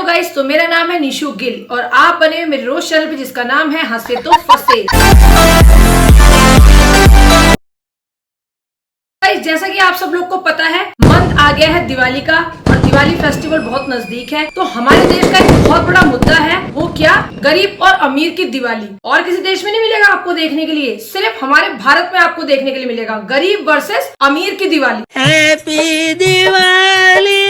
Guys, तो मेरा नाम है निशु गिल और आप बने मेरे रोज चैनल पे जिसका नाम है हंसे तो फंसे। गाइस, जैसा कि आप सब लोग को पता है, मंथ आ गया है दिवाली का और दिवाली फेस्टिवल बहुत नजदीक है। तो हमारे देश का एक बहुत बड़ा मुद्दा है, वो क्या? गरीब और अमीर की दिवाली। और किसी देश में नहीं मिलेगा आपको देखने के लिए, सिर्फ हमारे भारत में आपको देखने के लिए मिलेगा गरीब वर्सेस अमीर की दिवाली। Happy Diwali,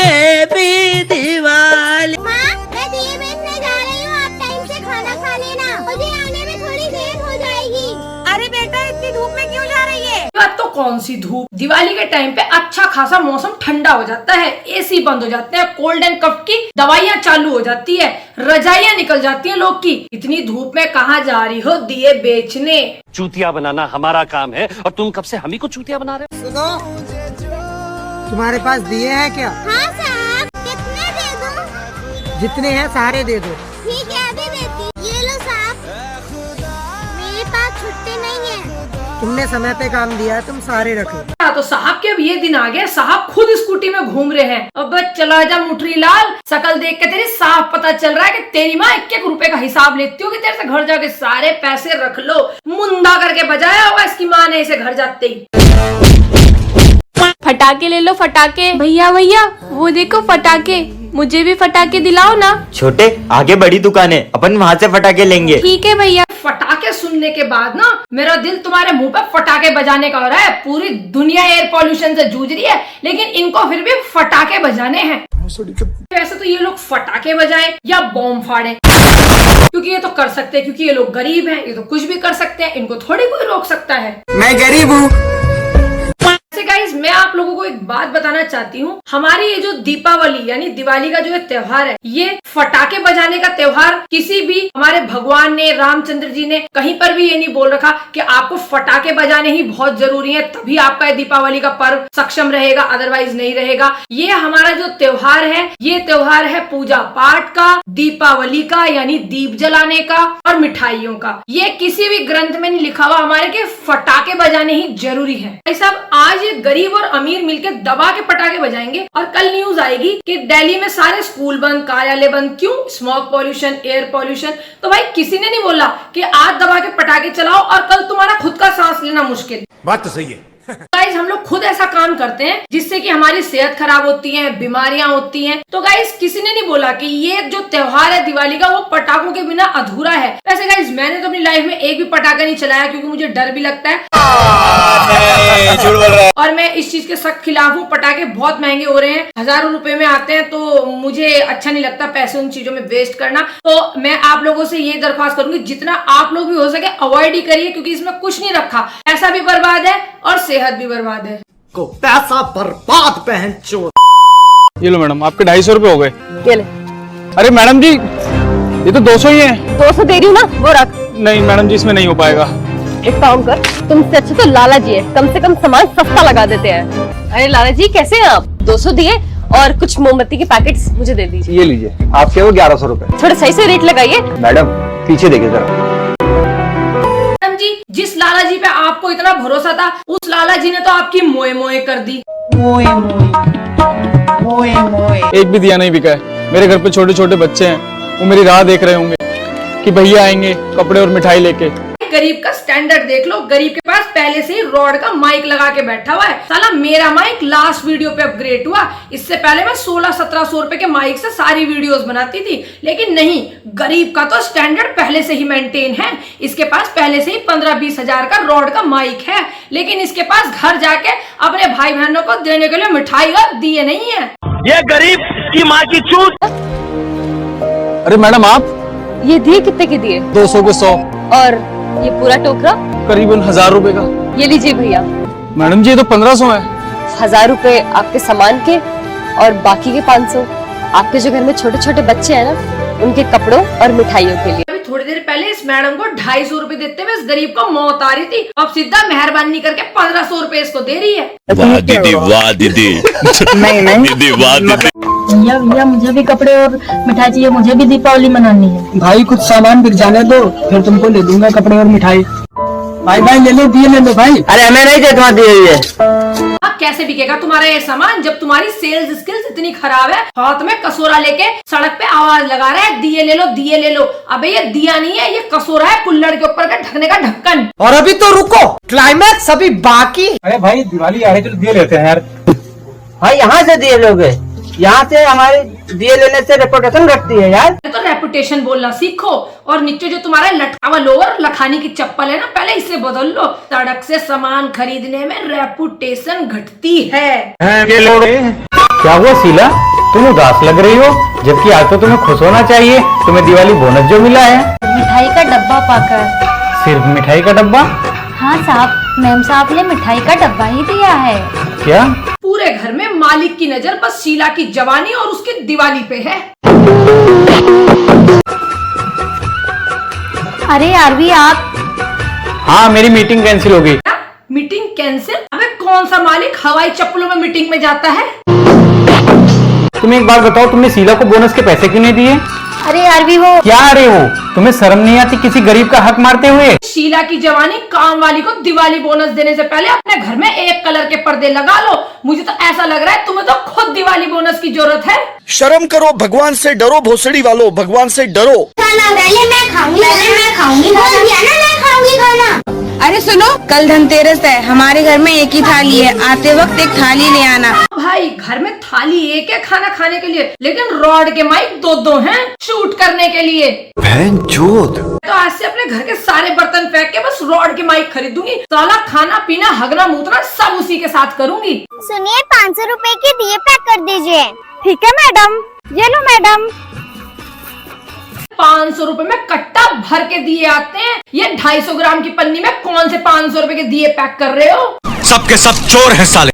happy Diwali. माँ, मैं दिए बेचने जा रही हूँ, आप टाइम से खाना खा लेना, मुझे आने में थोड़ी देर हो जाएगी। अरे बेटा, इतनी धूप में क्यों जा रही है? बात तो कौन सी धूप, दिवाली के टाइम पे अच्छा खासा मौसम ठंडा हो जाता है, एसी बंद हो जाते हैं, कोल्ड एंड कफ की दवाइयाँ चालू हो जाती है, रजाइयाँ निकल जाती हैं लोग की। इतनी धूप में कहाँ जा रही हो दिए बेचने? चूतिया बनाना हमारा काम है और तुम कब से हम ही को चूतिया बना रहे हो? सुनो, तुम्हारे पास दिए हैं क्या? हाँ साहब, कितने दे दूँ? जितने हैं सारे दे दो। ठीक है, अभी देती। ये लो साहब, मेरे पास छुट्टी नहीं है। तुमने समय पे काम दिया है, तुम सारे रखो। तो साहब के अब ये दिन आ गया, साहब खुद स्कूटी में घूम रहे हैं। अब चला जा मुठरी लाल, शकल देख के तेरी साफ पता चल रहा है कि तेरी माँ 1-1 रुपए का हिसाब लेती होगी तेरे से। घर जाके सारे पैसे रख लो, मुंडा करके बजाया होगा इसकी माँ ने इसे घर जाते ही। फटाके ले लो, फटाके। भैया भैया वो देखो फटाके, मुझे भी फटाके दिलाओ ना। छोटे, आगे बड़ी दुकान है, अपन वहाँ से फटाके लेंगे। ठीक है भैया। फटाके सुनने के बाद ना मेरा दिल तुम्हारे मुंह पे फटाके बजाने का हो रहा है। पूरी दुनिया एयर पॉल्यूशन से जूझ रही है, लेकिन इनको फिर भी फटाके बजाने हैं। वैसे तो ये लोग फटाके बजाएं या बॉम्ब फाड़े, क्योंकि ये तो कर सकते हैं, क्योंकि ये लोग गरीब हैं, ये तो कुछ भी कर सकते हैं, इनको थोड़ी कोई रोक सकता है। मैं गरीब हूँ। गाइस, मैं आप लोगों को एक बात बताना चाहती हूँ। हमारी ये जो दीपावली यानी दिवाली का जो ये त्योहार है, ये फटाके बजाने का त्योहार किसी भी हमारे भगवान ने, रामचंद्र जी ने कहीं पर भी ये नहीं बोल रखा कि आपको फटाके बजाने ही बहुत जरूरी है, तभी आपका ये दीपावली का पर्व सक्षम रहेगा, अदरवाइज नहीं रहेगा। ये हमारा जो त्योहार है, ये त्योहार है पूजा पाठ का, दीपावली का यानी दीप जलाने का और मिठाइयों का। ये किसी भी ग्रंथ में नहीं लिखा हुआ हमारे के फटाके बजाने ही जरूरी है। साहब, आज ये गरीब और अमीर मिलकर दबा के पटाखे बजाएंगे और कल न्यूज आएगी कि दिल्ली में सारे स्कूल बंद, कार्यालय बंद। क्यों? Smoke pollution, air pollution. तो भाई किसी ने नहीं बोला कि आज दबा के पटाखे चलाओ और कल तुम्हारा खुद का सांस लेना मुश्किल। बात तो सही है। गाइस, हम लोग खुद ऐसा काम करते हैं जिससे कि हमारी सेहत खराब होती है, बीमारियां होती हैं। तो गाइस, किसी ने नहीं बोला कि ये जो त्योहार है दिवाली का, वो पटाखों के बिना अधूरा है। वैसे गाइस, मैंने तो अपनी लाइफ में एक भी पटाखा नहीं चलाया, क्योंकि मुझे डर भी लगता है और मैं इस चीज के सख्त खिलाफ हूँ। पटाखे बहुत महंगे हो रहे हैं, हजारों रुपए में आते हैं, तो मुझे अच्छा नहीं लगता पैसे उन चीजों में वेस्ट करना। तो मैं आप लोगों से ये दरख्वास्त करूंगी, जितना आप लोग भी हो सके अवॉइड ही करिए, क्योंकि इसमें कुछ नहीं रखा, पैसा भी बर्बाद है और सेहत भी बर्बाद है। को पैसा बर्बाद पहन चोर। ये लो मैडम, आपके 250 रुपए हो गए। ये ले। अरे मैडम जी, ये तो 200 ही है। 200 दे रही हूँ ना, वो रख। नहीं मैडम जी, इसमें नहीं हो पाएगा। एक काम कर, तुमसे अच्छे तो लाला जी है, कम से कम सामान सस्ता लगा देते हैं। अरे लाला जी कैसे हैं आप? 200 दिए और कुछ मोमबत्ती के पैकेट्स मुझे दे दीजिए। ये लीजिए, आपके वो 1100 रुपए। थोड़ा सही से रेट लगाइए। मैडम पीछे देखिए जरा। जी, जिस लाला जी पे आपको इतना भरोसा था, उस लाला जी ने तो आपकी मोए मोए कर दी। एक भी दिया नहीं बिका है। मेरे घर पे छोटे छोटे बच्चे हैं, वो मेरी राह देख रहे होंगे कि भैया आएंगे कपड़े और मिठाई लेके। गरीब का स्टैंडर्ड देख लो, गरीब के पास पहले से ही रॉड का माइक लगा के बैठा हुआ है। साला मेरा माइक लास्ट वीडियो पे अपग्रेड हुआ, इससे पहले मैं 1600-1700 रुपए के माइक से सारी वीडियोस बनाती थी। लेकिन नहीं, गरीब का तो स्टैंडर्ड पहले से ही मेंटेन है। इसके पास पहले से ही 15-20 हजार का रॉड का माइक है, लेकिन इसके पास घर जाके अपने भाई बहनों को देने के लिए मिठाई और दिए नहीं है। ये गरीब की माँ की चूत। अरे मैडम, आप ये दिए कितने के दिए? 200 के 100। और ये पूरा टोकरा करीबन 1000 रुपए का। ये लीजिए भैया। मैडम जी, ये तो 1500 है। 1000 रुपए आपके सामान के और बाकी के 500 आपके जो घर में छोटे छोटे बच्चे हैं ना, उनके कपड़ों और मिठाइयों के लिए। अभी थोड़ी देर पहले इस मैडम को 250 रुपए देते हुए इस गरीब को मौत आ रही थी, अब सीधा मेहरबानी करके 1500 रुपए इसको दे रही है। वाह दीदी, वाह दीदी। नहीं दीदी, वाह दीदी। भैया भैया, मुझे भी कपड़े और मिठाई चाहिए, मुझे भी दीपावली मनानी है। भाई, कुछ सामान बिक जाने दो, फिर तुमको ले दूंगा कपड़े और मिठाई। भाई ले लो, दिए ले लो भाई। अरे हमें नहीं दे, तुम्हारे दिए। कैसे बिकेगा तुम्हारा ये सामान जब तुम्हारी सेल्स स्किल्स इतनी खराब है। हाथ में कसोरा लेके सड़क पे आवाज लगा रहा है दिए ले लो दिए ले लो। अबे ये दिया नहीं है, ये कसोरा है कुल्हड़ के ऊपर का ढकने का ढक्कन। और अभी तो रुको, क्लाइमैक्स अभी बाकी। अरे भाई दिवाली आ रही है, चलो दिए लेते हैं यार। भाई यहाँ से दिए लोगे, यहाँ से हमारे दिए लेने से रेपुटेशन घटती है यार। तो रेपुटेशन बोलना सीखो और नीचे जो तुम्हारा लटका हुआ लोअर लखानी की चप्पल है ना, पहले इसे बदल लो। सड़क से सामान खरीदने में रेपुटेशन घटती है। क्या हुआ शीला, तुम उदास लग रही हो, जबकि आज तो तुम्हें खुश होना चाहिए, तुम्हें दिवाली बोनस जो मिला है। मिठाई का डब्बा पाकर। सिर्फ मिठाई का डब्बा? हाँ साहब, मैम साहब ने मिठाई का डब्बा ही दिया है। क्या? पूरे घर में मालिक की नजर बस शीला की जवानी और उसकी दिवाली पे है। अरे आरवी आप। हाँ मेरी मीटिंग कैंसिल हो गई। Meeting cancel? अबे कौन सा मालिक हवाई चप्पलों में मीटिंग में जाता है? तुम एक बात बताओ, तुमने शीला को बोनस के पैसे क्यों नहीं दिए? अरे आरवी वो क्या अरे हो, तुम्हें शर्म नहीं आती किसी गरीब का हक मारते हुए? शीला की जवानी काम वाली को दिवाली बोनस देने से पहले अपने घर में एक कलर के पर्दे लगा लो। मुझे तो ऐसा लग रहा है तुम्हें तो खुद दिवाली बोनस की जरूरत है। शर्म करो, भगवान से डरो, भोसड़ी वालों, भगवान से डरो। खाना पहले मैं खाऊंगी, बोल दिया ना मैं खाऊंगी खाना। अरे सुनो, कल धनतेरस है, हमारे घर में एक ही थाली है, आते वक्त एक थाली ले आना। भाई घर में थाली एक है खाना खाने के लिए, लेकिन रॉड के माइक दो दो हैं शूट करने के लिए। तो आज से अपने घर के सारे बर्तन फेंक के बस रॉड के माइक खरीदूंगी। साला खाना पीना हगना मूतना सब उसी के साथ करूंगी। सुनिए 500 रुपए के दिए पैक कर दीजिए। ठीक है मैडम, ये लो मैडम। 500 रुपए में कट्टा भर के दिए आते हैं, ये 250 ग्राम की पन्नी में कौन से 500 रुपए के दिए पैक कर रहे हो? सबके सब चोर हैं साले।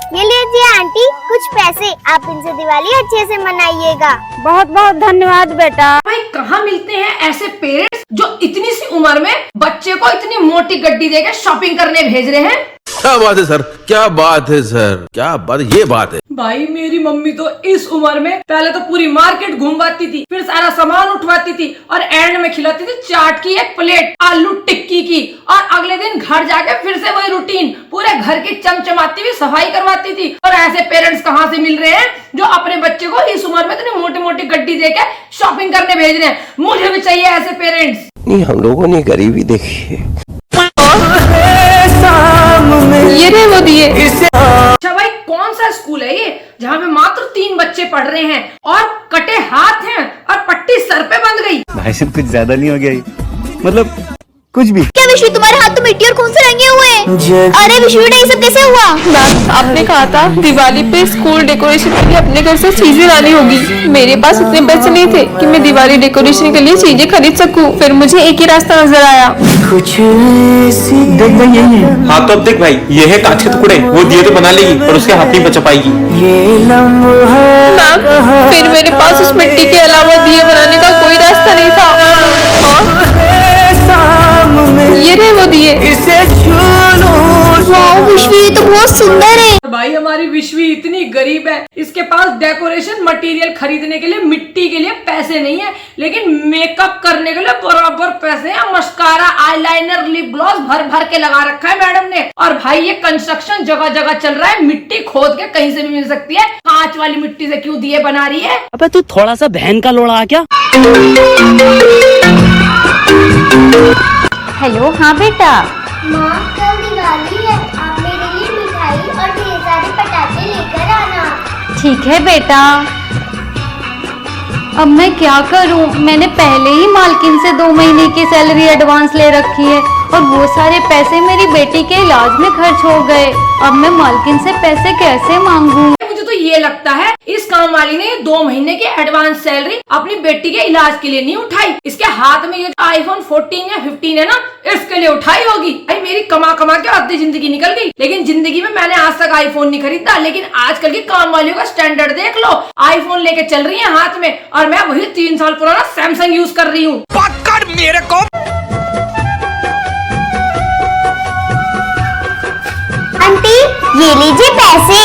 ये लीजिए आंटी कुछ पैसे, आप इनसे दिवाली अच्छे से मनाइएगा। बहुत बहुत धन्यवाद बेटा। भाई कहाँ मिलते हैं ऐसे पेरेंट्स जो इतनी सी उम्र में बच्चे को इतनी मोटी गड्डी देके शॉपिंग करने भेज रहे हैं। क्या बात है सर, क्या बात है सर, क्या बात, ये बात है। भाई मेरी मम्मी तो इस उम्र में पहले तो पूरी मार्केट घूमवाती थी, फिर सारा सामान उठवाती थी और एंड में खिलाती थी चाट की एक प्लेट आलू टिक्की की, और अगले दिन घर जाके फिर से वही रूटीन, पूरे घर की चमचमाती हुई सफाई करवाती थी। और ऐसे पेरेंट्स कहाँ से मिल रहे हैं जो अपने बच्चे को इस उम्र में इतनी मोटी मोटी गड्डी देके शॉपिंग करने भेज रहे हैं? मुझे भी चाहिए ऐसे पेरेंट्स। नहीं, हम लोगों ने गरीबी देखी है। ये रहे वो दिए। अच्छा भाई कौन सा स्कूल है ये जहाँ पे मात्र 3 बच्चे पढ़ रहे हैं और कटे हाथ हैं और पट्टी सर पे बंध गई? भाई सब कुछ ज्यादा नहीं हो गया, मतलब कुछ भी। क्या विश्व तुम्हारे हाथ तो मिट्टी और खून से रंगे हुए हैं? अरे विश्व बेटा ये सब कैसे हुआ? मैम आपने कहा था दिवाली पे स्कूल डेकोरेशन के लिए अपने घर से चीजें लानी होगी। मेरे पास इतने पैसे नहीं थे कि मैं दिवाली डेकोरेशन के लिए चीजें खरीद सकूं। फिर मुझे एक ही रास्ता नजर आया। देख भाई यही है। हाँ तो अब देख भाई, ये है कांच के टुकड़े, वो दिए तो बना लेगी और उसके हाथ नहीं बचा पाएगी। मैम फिर मेरे पास उस मिट्टी के अलावा दिए बनाने का कोई रास्ता नहीं था। ये रहे वो दिए। वाह विश्व ये तो बहुत सुंदर है। भाई हमारी विश्वी इतनी गरीब है, इसके पास डेकोरेशन मटेरियल खरीदने के लिए मिट्टी के लिए पैसे नहीं है, लेकिन मेकअप करने के लिए बराबर पैसे हैं। मस्कारा, आईलाइनर, लिप ग्लॉस भर भर के लगा रखा है मैडम ने। और भाई ये कंस्ट्रक्शन जगह जगह चल रहा है, मिट्टी खोद के कहीं से भी मिल सकती है। कांच वाली मिट्टी से क्यों दिए बना रही है? अबे तू थोड़ा सा बहन का लोड़ा क्या? हेलो हाँ बेटा। माँ कल दिवाली है, आप मेरे लिए मिठाई और ढेर सारे पटाखे लेकर आना। ठीक है बेटा। अब मैं क्या करूं, मैंने पहले ही मालकिन से 2 महीने की सैलरी एडवांस ले रखी है और वो सारे पैसे मेरी बेटी के इलाज में खर्च हो गए। अब मैं मालकिन से पैसे कैसे मांगूं? मुझे तो ये लगता है इस काम वाली ने 2 महीने की एडवांस सैलरी अपनी बेटी के इलाज के लिए नहीं उठाई। इसके हाथ में ये आईफोन 14 या 15 है ना, इसके लिए उठाई होगी। भाई मेरी कमा कमा के आधी जिंदगी निकल गई, लेकिन जिंदगी में मैंने आज तक आईफोन नहीं खरीदा। लेकिन आजकल की काम वालियों का स्टैंडर्ड देख लो, आईफोन लेके चल रही है हाथ में, और मैं वही 3 साल पुराना सैमसंग यूज कर रही हूँ। पकड़ मेरे को। आंटी ये लीजिए पैसे।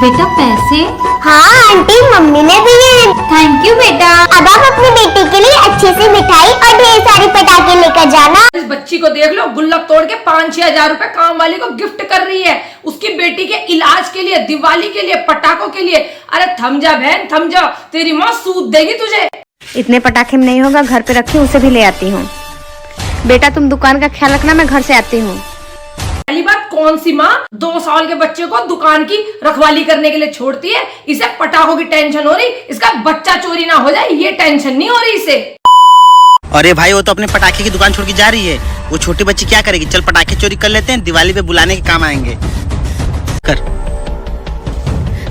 बेटा पैसे? हाँ आंटी, मम्मी ने दिए। थैंक यू बेटा। अब आप अपनी बेटी के लिए अच्छे से मिठाई और ढेर सारी पटाखे लेकर जाना। इस बच्ची को देख लो, गुल्लक तोड़ के 5-6 हजार रुपए काम वाली को गिफ्ट कर रही है, उसकी बेटी के इलाज के लिए, दिवाली के लिए, पटाखों के लिए। अरे थम जा बहन, थम जा, तेरी माँ सूद देगी तुझे। इतने पटाखे में नहीं होगा, घर पे रखी हूँ, उसे भी ले आती हूँ। बेटा तुम दुकान का ख्याल रखना, मैं घर से आती हूँ। पहली बात, कौन सी माँ 2 साल के बच्चे को दुकान की रखवाली करने के लिए छोड़ती है? इसे पटाखों की टेंशन हो रही, इसका बच्चा चोरी ना हो जाए ये टेंशन नहीं हो रही इसे। अरे भाई, वो तो अपने पटाखे की दुकान छोड़ के जा रही है, वो छोटी बच्ची क्या करेगी? चल पटाखे चोरी कर लेते हैं, दिवाली पे बुलाने के काम आएंगे। कर।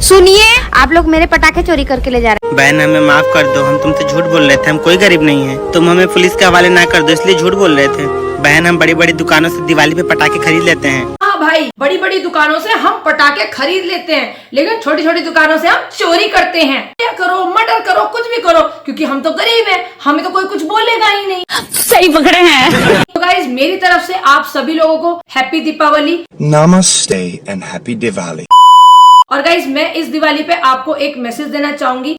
सुनिए, आप लोग मेरे पटाखे चोरी करके ले जा रहे बहन हमें माफ कर दो, हम तुमसे झूठ बोल रहे थे, हम कोई गरीब नहीं है, तुम हमें पुलिस के हवाले ना कर दो, इसलिए झूठ बोल रहे थे। बहन हम बड़ी बड़ी दुकानों से दिवाली पे पटाखे खरीद लेते हैं। हाँ भाई, बड़ी बड़ी दुकानों से हम पटाखे खरीद लेते हैं, लेकिन छोटी छोटी दुकानों से हम चोरी करते हैं। क्या करो, मर्डर करो, कुछ भी करो, क्योंकि हम तो गरीब हैं, हमें तो कोई कुछ बोलेगा ही नहीं। सही पकड़े हैं। तो गाइज, मेरी तरफ से आप सभी लोगों को happy Deepawali. Namaste and happy Diwali. और गाइज, मैं इस दिवाली पे आपको एक मैसेज देना चाहूंगी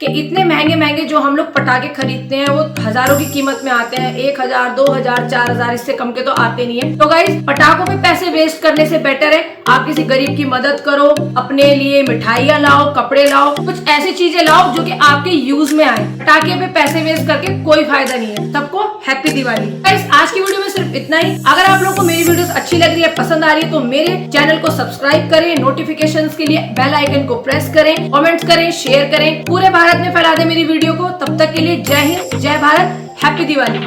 कि इतने महंगे महंगे जो हम लोग पटाखे खरीदते हैं वो हजारों की कीमत में आते हैं, 1000, 2000, 4000, इससे कम के तो आते नहीं है। तो गाइज, पटाखों पे पैसे वेस्ट करने से बेटर है आप किसी गरीब की मदद करो, अपने लिए मिठाइयाँ लाओ, कपड़े लाओ, कुछ ऐसी चीजें लाओ जो कि आपके यूज में आए। पटाखे पे पैसे वेस्ट करके कोई फायदा नहीं है। सबको हैप्पी दिवाली। गाइज, आज की वीडियो में सिर्फ इतना ही। अगर आप लोगों को मेरी वीडियोस अच्छी लग रही है, पसंद आ रही है, तो मेरे चैनल को सब्सक्राइब करें, नोटिफिकेशंस के लिए बेल आइकन को प्रेस करें, कमेंट्स करें, शेयर करें, पूरे भारत में फैला दे मेरी वीडियो को। तब तक के लिए जय हिंद, जय भारत, हैप्पी दिवाली।